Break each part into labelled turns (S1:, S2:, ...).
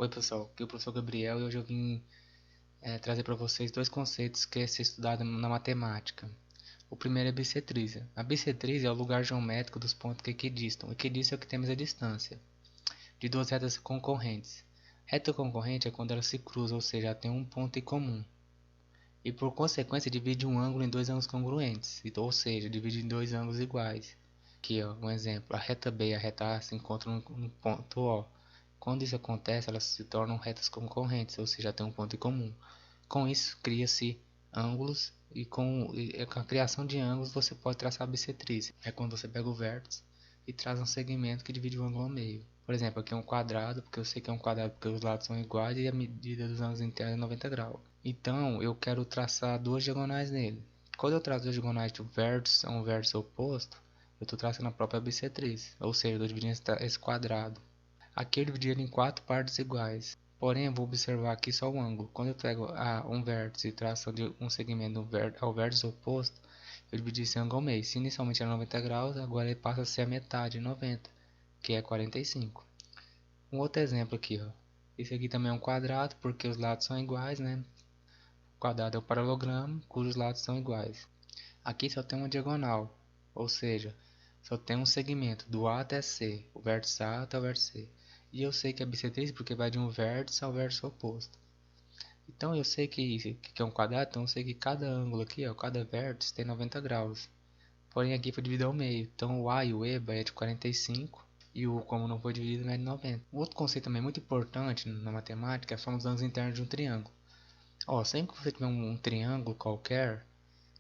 S1: Oi pessoal, aqui é o professor Gabriel e hoje eu vim trazer para vocês dois conceitos que é ser estudado na matemática. O primeiro é bissetrícia. A bissetrícia é o lugar geométrico dos pontos que equidistam. Equidistam é o que temos a distância de duas retas concorrentes. Reta concorrente é quando elas se cruzam, ou seja, tem um ponto em comum. E por consequência divide um ângulo em dois ângulos congruentes, ou seja, divide em dois ângulos iguais. Aqui ó, um exemplo, a reta B e a reta A se encontram no ponto O. Quando isso acontece, elas se tornam retas concorrentes, ou seja, tem um ponto em comum. Com isso, cria-se ângulos e com a criação de ângulos você pode traçar a bissetriz. É quando você pega o vértice e traz um segmento que divide o ângulo ao meio. Por exemplo, aqui é um quadrado, porque eu sei que é um quadrado porque os lados são iguais e a medida dos ângulos internos é 90 graus. Então, eu quero traçar duas diagonais nele. Quando eu traço duas diagonais do vértice a um vértice oposto, eu estou traçando a própria bissetriz, ou seja, eu estou dividindo esse quadrado. Aqui eu dividi ele em quatro partes iguais. Porém, eu vou observar aqui só o ângulo. Quando eu pego um vértice e traço um segmento ao vértice oposto, eu dividi esse ângulo ao meio. Se inicialmente era 90 graus, agora ele passa a ser a metade, 90, que é 45. Um outro exemplo aqui, ó. Esse aqui também é um quadrado, porque os lados são iguais, né? O quadrado é o paralelogramo, cujos lados são iguais. Aqui só tem uma diagonal, ou seja, só tem um segmento do A até C, o vértice A até o vértice C. E eu sei que é bissetriz porque vai de um vértice ao vértice oposto. Então eu sei que é um quadrado, então eu sei que cada ângulo aqui, ó, cada vértice tem 90 graus. Porém aqui foi dividido ao meio, então o A e o E é de 45 e o como não foi dividido é de 90. Um outro conceito também muito importante na matemática são os ângulos internos de um triângulo. Ó, sempre que você tiver um triângulo qualquer,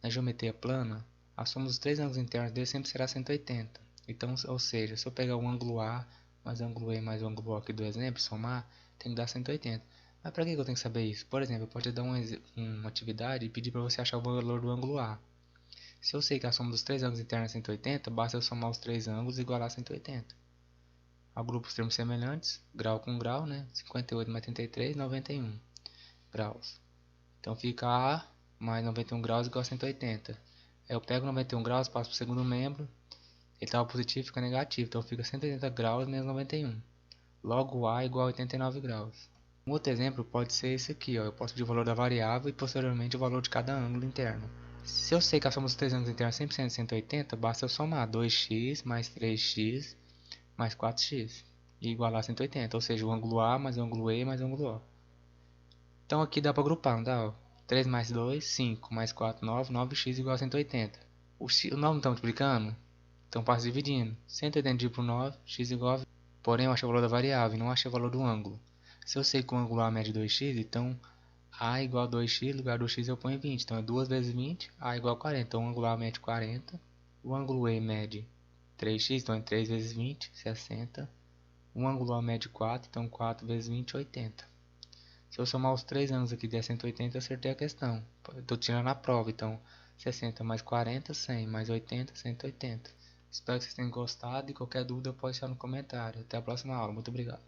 S1: na geometria plana, a soma dos três ângulos internos dele sempre será 180. Então, ou seja, se eu pegar o ângulo A mais o ângulo E mais o ângulo O aqui do exemplo, somar, tem que dar 180. Mas para que eu tenho que saber isso? Por exemplo, eu posso te dar uma atividade e pedir para você achar o valor do ângulo A. Se eu sei que a soma dos três ângulos internos é 180, basta eu somar os três ângulos e igualar 180. Agrupo os termos semelhantes, grau com grau, né? 58 mais 33, 91 graus. Então fica A mais 91 graus igual a 180. Eu pego 91 graus, passo para o segundo membro, ele estava positivo, fica negativo, então fica 180 graus menos 91. Logo A igual a 89 graus. Um outro exemplo pode ser esse aqui, ó. Eu posso pedir o valor da variável e posteriormente o valor de cada ângulo interno. Se eu sei que a soma dos três ângulos internos é 100% de 180, basta eu somar 2x mais 3x mais 4x e igualar a 180, ou seja, o ângulo A mais o ângulo E mais o ângulo O. Então aqui dá para agrupar, não dá? Ó? 3 mais 2, 5 mais 4, 9, 9x igual a 180. O 9 não está multiplicando? Então passo dividindo. 180 dividido por 9, x igual a 20. Porém eu achei o valor da variável e não achei o valor do ângulo. Se eu sei que o ângulo A mede 2x, então A igual a 2x, no lugar do x eu ponho 20. Então é 2 vezes 20, A igual a 40. Então o ângulo A mede 40. O ângulo E mede 3x, então é 3 vezes 20, 60. O ângulo A mede 4, então 4 vezes 20, 80. Se eu somar os três ângulos aqui der 180, eu acertei a questão. Estou tirando a prova, então 60 mais 40, 100 mais 80, 180. Espero que vocês tenham gostado e qualquer dúvida pode deixar no comentário. Até a próxima aula. Muito obrigado.